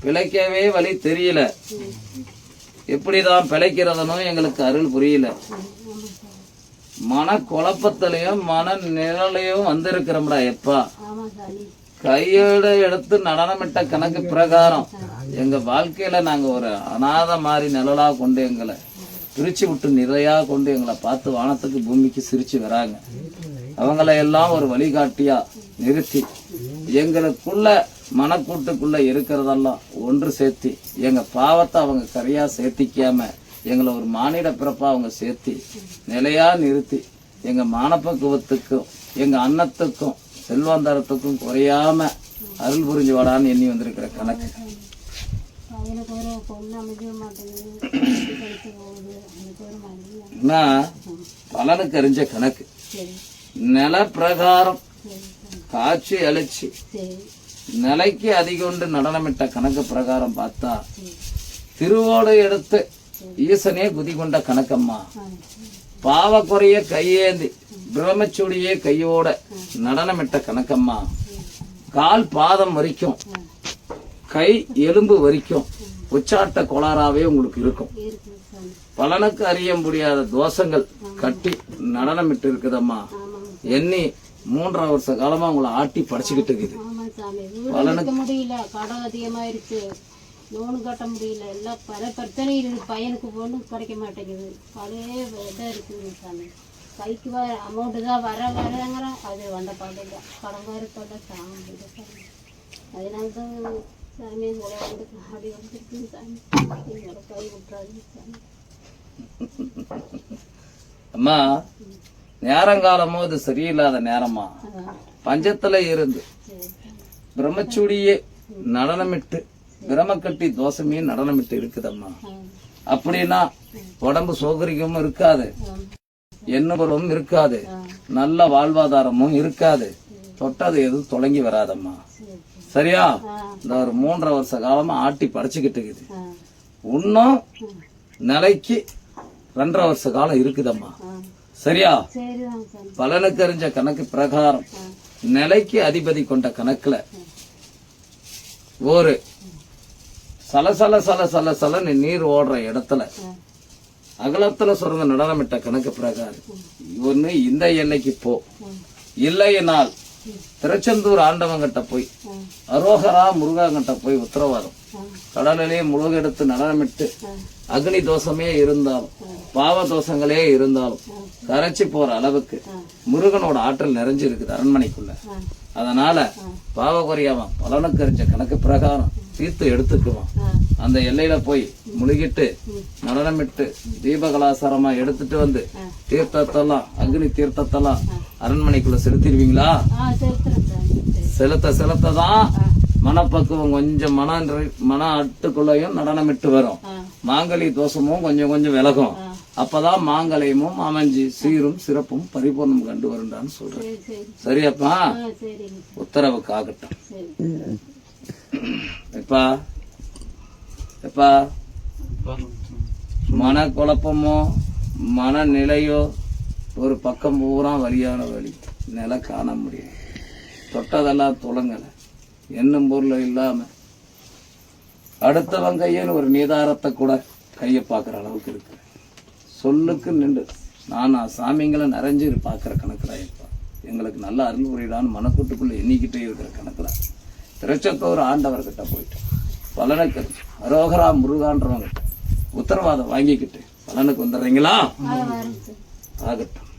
பிழைக்கவே வழி தெரியல, எப்படிதான் பிழைக்கிறதுனும் எங்களுக்கு அருள் புரியல. மன குழப்பத்திலையும் மன நிழலையும் வந்திருக்கிறோம்டா. எப்பா கையோட எடுத்து நடனமிட்ட கணக்கு பிரகாரம் எங்க வாழ்க்கையில நாங்க ஒரு அநாத மாதிரி நிழலா கொண்டு எங்களை பிரிச்சு விட்டு நிறையா கொண்டு எங்களை பார்த்து வானத்துக்கு பூமிக்கு சிரிச்சு வராங்க. அவங்கள எல்லாம் ஒரு வழிகாட்டியா நிறுத்தி எங்களுக்குள்ள மனக்கூட்டுக்குள்ள இருக்கிறதெல்லாம் ஒன்று சேர்த்தி எங்க பாவத்தை அவங்க கரையா சேர்த்திக்காம எங்களை ஒரு மானிட பிறப்பா அவங்க சேர்த்தி நிலையா நிறுத்தி எங்க மானப்பக்குவத்துக்கும் எங்க அன்னத்துக்கும் செல்வாந்தாரத்துக்கும் குறையாம அருள் புரிஞ்சு வாடான்னு எண்ணி வந்திருக்கிற கணக்கு. பலனுக்கு அறிஞ்ச கணக்கு நில பிரகாரம் காட்சி அழிச்சு நிலைக்கு அதிகொண்டு நடனமிட்ட கணக்கு பிரகாரம் பார்த்தா திருவோடு எடுத்து ஈசனே குதி கொண்ட கணக்கம்மா. பாவ குறைய கையேந்தி பிரம்மச்சூடியே கையோட நடனமிட்ட கணக்கம்மா. கால் பாதம் வரைக்கும் கை எலும்பு வரைக்கும் உச்சாட்ட கோளாறாவே உங்களுக்கு இருக்கும். பலனுக்கு அறிய முடியாத தோஷங்கள் கட்டி நடனமிட்டு இருக்குதம்மா. எண்ணி 3 வருஷ காலமா உங்களை ஆட்டி படைச்சுக்கிட்டு இருக்குது. பலனுக்கு முடியல, கடன் அதிகமாயிருச்சு, லோனு கட்ட முடியல, எல்லாம் பல பிரச்சனை இருக்குது. பையனுக்கு பொண்ணு கிடைக்க மாட்டேங்குது, பழைய இதாக இருக்குது சாமி. கைக்கு வர அமௌண்ட்டு தான் வரங்கிற அது வந்த பாடல கடன் வர பாட சாம முடியல சாமி. அதனால தான் சாமி உங்களை வந்து அப்படி வந்துருக்குது சாமி. எங்களோட கை விட்டுறாது சாமி. அம்மா நேரங்காலமோ இது சரியில்லாத நேரமா பஞ்சத்துல இருந்து பிரம்மச்சூடியே நடனமிட்டு பிரம்மக்கட்டி தோஷமே நடனமிட்டு இருக்குதம்மா. அப்படின்னா உடம்பு சௌகரியமும் இருக்காது, எண்ணபுறமும் இருக்காது, நல்ல வாழ்வாதாரமும் இருக்காது, தொட்டது எதுவும் தொடங்கி வராதம்மா. சரியா? இந்த ஒரு 3 வருஷ காலமா ஆட்டி படைச்சுக்கிட்டு இருக்குது. இன்னும் நிலைக்கு 2.5 வருஷ காலம் இருக்குதம்மா. சரியா? பலனுக்கு அறிஞ்ச கணக்கு பிரகாரம் நிலைக்கு அதிபதி கொண்ட கணக்குல ஒரு சலசல சல சல நீர் ஓடுற இடத்துல அகலத்துல சுரங்க நடனமிட்ட கணக்கு பிரகாரம் ஒண்ணு இந்த எல்லைக்கு போ, இல்லையினால் திருச்செந்தூர் ஆண்டவங்கிட்ட போய் அரோகரா முருகாங்கிட்ட போய் உத்தரவாதம் கடலிலே முழுகெடுத்து நடனமிட்டு அக்னி தோஷமே இருந்தாலும் பாவ தோஷங்களே இருந்தாலும் கரைச்சி போற அளவுக்கு முருகனோட ஆற்றல் நிறைஞ்சு இருக்குது அரண்மனைக்குள்ள. அதனால பாவ குறையாம பலனுக்கு அறிஞ்ச கணக்கு பிரகாரம் தீர்த்து எடுத்துக்குவான். அந்த எல்லையில போய் முழுகிட்டு நடனமிட்டு தீபகலாசாரமா எடுத்துட்டு வந்து தீர்த்தத்தெல்லாம் அக்னி தீர்த்தத்தெல்லாம் அரண்மனைக்குள்ள செலுத்திடுவீங்களா? செலுத்ததான் மனப்பக்குவம் கொஞ்சம் மன அட்டுக்குள்ளையும் நடனமிட்டு வரும். மாங்கலி தோஷமும் கொஞ்சம் விலகும். அப்பதான் மாங்கலியமும் அமைஞ்சு சீரும் சிறப்பும் பரிபூர்ணம் கண்டு வருண்டான்னு சொல்றேன். சரியாப்பா? உத்தரவுக்கு ஆகட்டும். எப்பா எப்பா மன குழப்பமோ மனநிலையோ ஒரு பக்கம் பூரா வழியான வழி நிலை காண முடியும். தொட்டதெல்லாம் துளங்கலை, என்னும் பொருள் இல்லாம அடுத்தவன் கையின்னு ஒரு நீதாரத்தை கூட கையை பார்க்குற அளவுக்கு இருக்கு. சொல்லுக்கு நின்று நான் சாமிங்களை நிறைஞ்சு பார்க்குற கணக்குல இருப்பா. எங்களுக்கு நல்ல அருள் புரியிடான்னு மனக்கூட்டுக்குள்ள எண்ணிக்கிட்டே இருக்கிற கணக்குல திருச்செந்தூர் ஆண்டவர்கிட்ட போயிட்டு பலனுக்கு அரோகரா முருகான்றவங்கிட்ட உத்தரவாதம் வாங்கிக்கிட்டு பலனுக்கு வந்துடுறீங்களா? ஆகட்டும்.